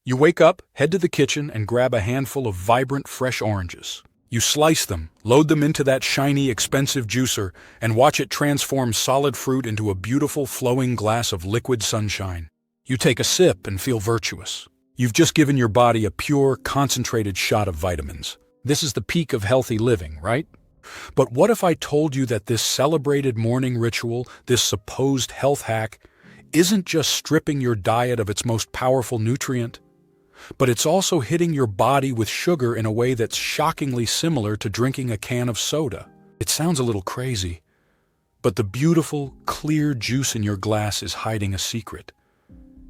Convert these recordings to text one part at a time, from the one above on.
You wake up, head to the kitchen, and grab a handful of vibrant, fresh oranges. You slice them, load them into that shiny, expensive juicer, and watch it transform solid fruit into a beautiful, flowing glass of liquid sunshine. You take a sip and feel virtuous. You've just given your body a pure, concentrated shot of vitamins. This is the peak of healthy living, right? But what if I told you that this celebrated morning ritual, this supposed health hack, isn't just stripping your diet of its most powerful nutrient, but it's also hitting your body with sugar in a way that's shockingly similar to drinking a can of soda? It sounds a little crazy, but the beautiful, clear juice in your glass is hiding a secret.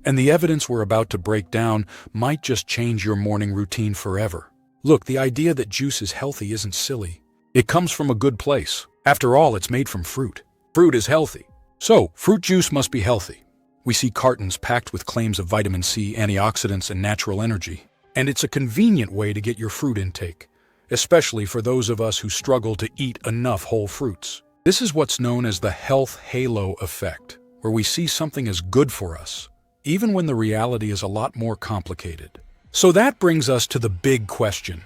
And the evidence we're about to break down might just change your morning routine forever. Look, the idea that juice is healthy isn't silly. It comes from a good place. After all, it's made from fruit. Fruit is healthy. So, fruit juice must be healthy. We see cartons packed with claims of vitamin C, antioxidants, and natural energy. And it's a convenient way to get your fruit intake, especially for those of us who struggle to eat enough whole fruits. This is what's known as the health halo effect, where we see something as good for us, even when the reality is a lot more complicated. So that brings us to the big question.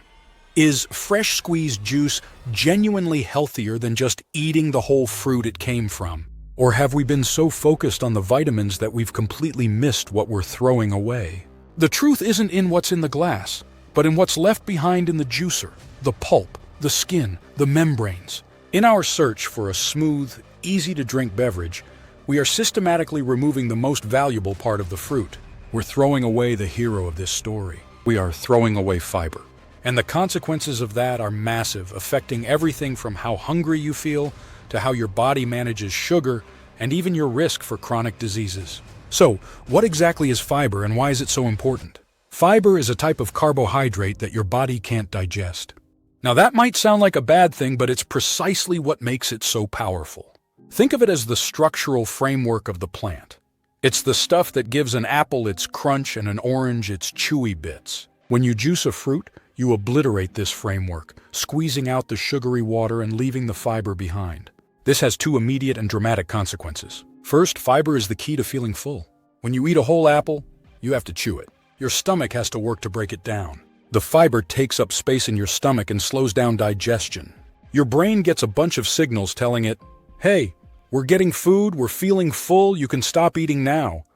Is fresh squeezed juice genuinely healthier than just eating the whole fruit it came from? Or have we been so focused on the vitamins that we've completely missed what we're throwing away? The truth isn't in what's in the glass, but in what's left behind in the juicer, the pulp, the skin, the membranes. In our search for a smooth, easy-to-drink beverage, we are systematically removing the most valuable part of the fruit. We're throwing away the hero of this story. We are throwing away fiber. And the consequences of that are massive, affecting everything from how hungry you feel to how your body manages sugar and even your risk for chronic diseases. So, what exactly is fiber and why is it so important? Fiber is a type of carbohydrate that your body can't digest. Now that might sound like a bad thing, but it's precisely what makes it so powerful. Think of it as the structural framework of the plant. It's the stuff that gives an apple its crunch and an orange its chewy bits. When you juice a fruit, you obliterate this framework, squeezing out the sugary water and leaving the fiber behind. This has two immediate and dramatic consequences. First, fiber is the key to feeling full. When you eat a whole apple, you have to chew it. Your stomach has to work to break it down. The fiber takes up space in your stomach and slows down digestion. Your brain gets a bunch of signals telling it, hey, we're getting food, we're feeling full, you can stop eating now.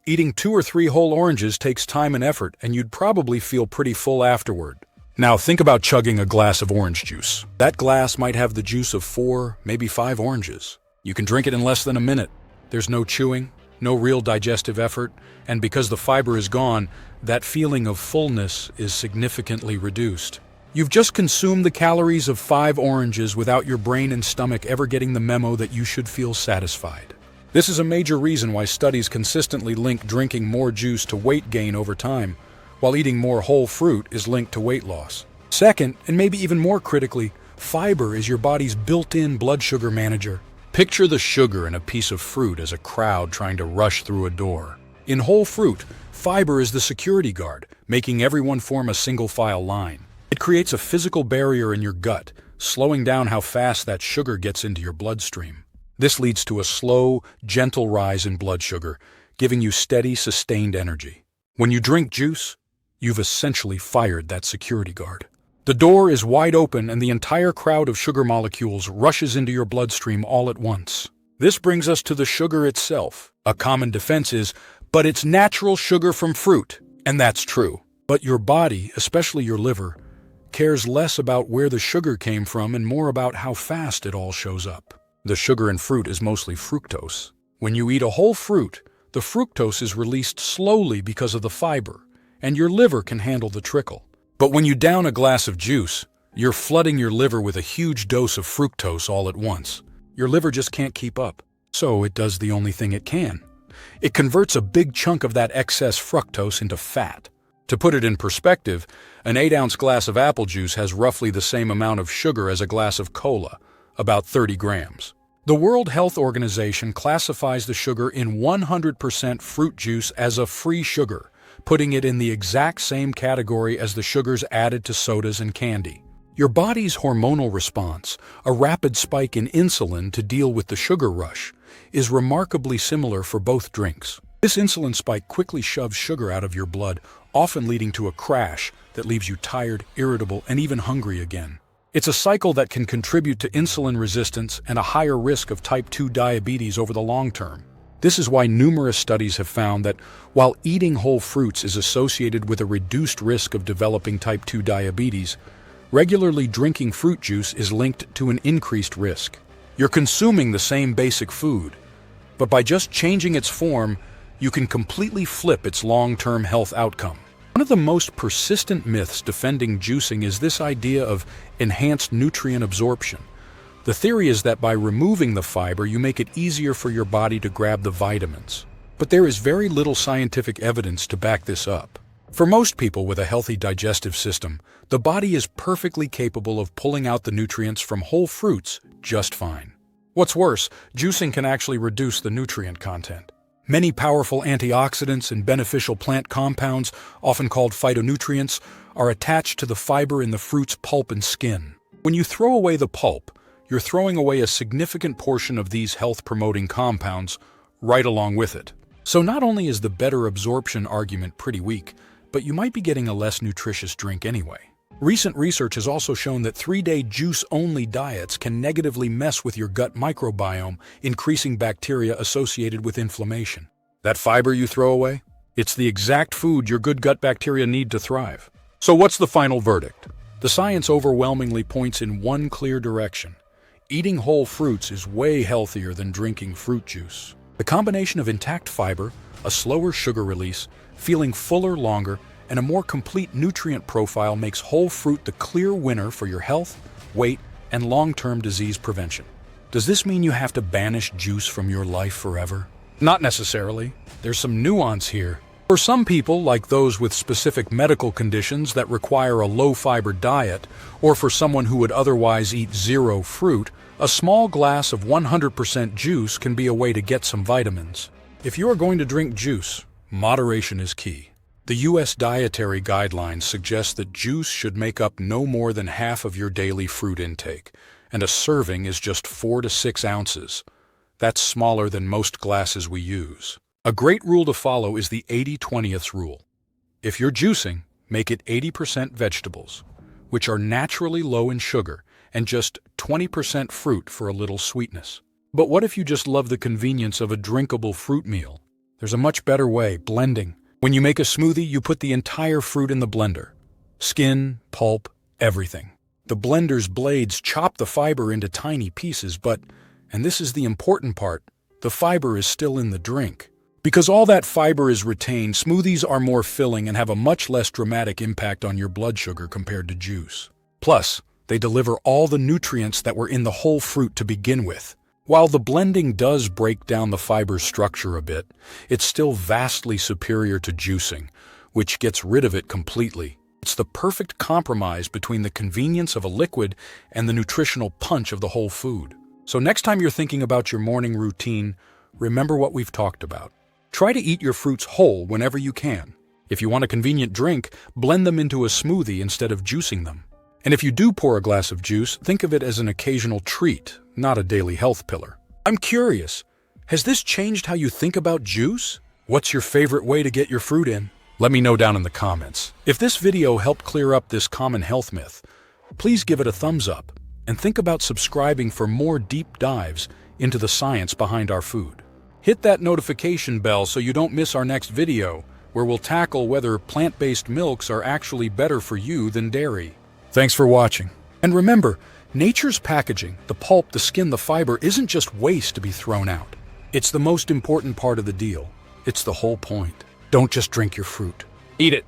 Eating 2 or 3 whole oranges takes time and effort, and you'd probably feel pretty full afterward. Now think about chugging a glass of orange juice. That glass might have the juice of 4, maybe 5 oranges. You can drink it in less than a minute. There's no chewing, no real digestive effort, and because the fiber is gone, that feeling of fullness is significantly reduced. You've just consumed the calories of 5 oranges without your brain and stomach ever getting the memo that you should feel satisfied. This is a major reason why studies consistently link drinking more juice to weight gain over time, while eating more whole fruit is linked to weight loss. Second, and maybe even more critically, fiber is your body's built-in blood sugar manager. Picture the sugar in a piece of fruit as a crowd trying to rush through a door. In whole fruit, fiber is the security guard, making everyone form a single-file line. It creates a physical barrier in your gut, slowing down how fast that sugar gets into your bloodstream. This leads to a slow, gentle rise in blood sugar, giving you steady, sustained energy. When you drink juice, you've essentially fired that security guard. The door is wide open and the entire crowd of sugar molecules rushes into your bloodstream all at once. This brings us to the sugar itself. A common defense is, but it's natural sugar from fruit. And that's true. But your body, especially your liver, cares less about where the sugar came from and more about how fast it all shows up. The sugar in fruit is mostly fructose. When you eat a whole fruit, the fructose is released slowly because of the fiber, and your liver can handle the trickle. But when you down a glass of juice, you're flooding your liver with a huge dose of fructose all at once. Your liver just can't keep up, so it does the only thing it can. It converts a big chunk of that excess fructose into fat. To put it in perspective, an 8-ounce glass of apple juice has roughly the same amount of sugar as a glass of cola, about 30 grams. The World Health Organization classifies the sugar in 100% fruit juice as a free sugar, putting it in the exact same category as the sugars added to sodas and candy. Your body's hormonal response, a rapid spike in insulin to deal with the sugar rush, is remarkably similar for both drinks. This insulin spike quickly shoves sugar out of your blood, often leading to a crash that leaves you tired, irritable, and even hungry again. It's a cycle that can contribute to insulin resistance and a higher risk of type 2 diabetes over the long term. This is why numerous studies have found that while eating whole fruits is associated with a reduced risk of developing type 2 diabetes, regularly drinking fruit juice is linked to an increased risk. You're consuming the same basic food, but by just changing its form, you can completely flip its long-term health outcome. One of the most persistent myths defending juicing is this idea of enhanced nutrient absorption. The theory is that by removing the fiber, you make it easier for your body to grab the vitamins. But there is very little scientific evidence to back this up. For most people with a healthy digestive system, the body is perfectly capable of pulling out the nutrients from whole fruits just fine. What's worse, juicing can actually reduce the nutrient content. Many powerful antioxidants and beneficial plant compounds, often called phytonutrients, are attached to the fiber in the fruit's pulp and skin. When you throw away the pulp, you're throwing away a significant portion of these health-promoting compounds right along with it. So not only is the better absorption argument pretty weak, but you might be getting a less nutritious drink anyway. Recent research has also shown that 3-day juice-only diets can negatively mess with your gut microbiome, increasing bacteria associated with inflammation. That fiber you throw away? It's the exact food your good gut bacteria need to thrive. So what's the final verdict? The science overwhelmingly points in one clear direction. Eating whole fruits is way healthier than drinking fruit juice. The combination of intact fiber, a slower sugar release, feeling fuller longer, and a more complete nutrient profile makes whole fruit the clear winner for your health, weight, and long-term disease prevention. Does this mean you have to banish juice from your life forever? Not necessarily. There's some nuance here. For some people, like those with specific medical conditions that require a low-fiber diet, or for someone who would otherwise eat zero fruit, a small glass of 100% juice can be a way to get some vitamins. If you are going to drink juice, moderation is key. The U.S. Dietary Guidelines suggest that juice should make up no more than half of your daily fruit intake, and a serving is just 4 to 6 ounces. That's smaller than most glasses we use. A great rule to follow is the 80-20th rule. If you're juicing, make it 80% vegetables, which are naturally low in sugar, and just 20% fruit for a little sweetness. But what if you just love the convenience of a drinkable fruit meal? There's a much better way, blending. When you make a smoothie, you put the entire fruit in the blender. Skin, pulp, everything. The blender's blades chop the fiber into tiny pieces, but, and this is the important part, the fiber is still in the drink. Because all that fiber is retained, smoothies are more filling and have a much less dramatic impact on your blood sugar compared to juice. Plus, they deliver all the nutrients that were in the whole fruit to begin with. While the blending does break down the fiber structure a bit, it's still vastly superior to juicing, which gets rid of it completely. It's the perfect compromise between the convenience of a liquid and the nutritional punch of the whole food. So next time you're thinking about your morning routine, remember what we've talked about. Try to eat your fruits whole whenever you can. If you want a convenient drink, blend them into a smoothie instead of juicing them. And if you do pour a glass of juice, think of it as an occasional treat, not a daily health pillar. I'm curious, has this changed how you think about juice? What's your favorite way to get your fruit in? Let me know down in the comments. If this video helped clear up this common health myth, please give it a thumbs up and think about subscribing for more deep dives into the science behind our food. Hit that notification bell so you don't miss our next video, where we'll tackle whether plant-based milks are actually better for you than dairy. Thanks for watching. And remember, nature's packaging, the pulp, the skin, the fiber, isn't just waste to be thrown out. It's the most important part of the deal. It's the whole point. Don't just drink your fruit. Eat it.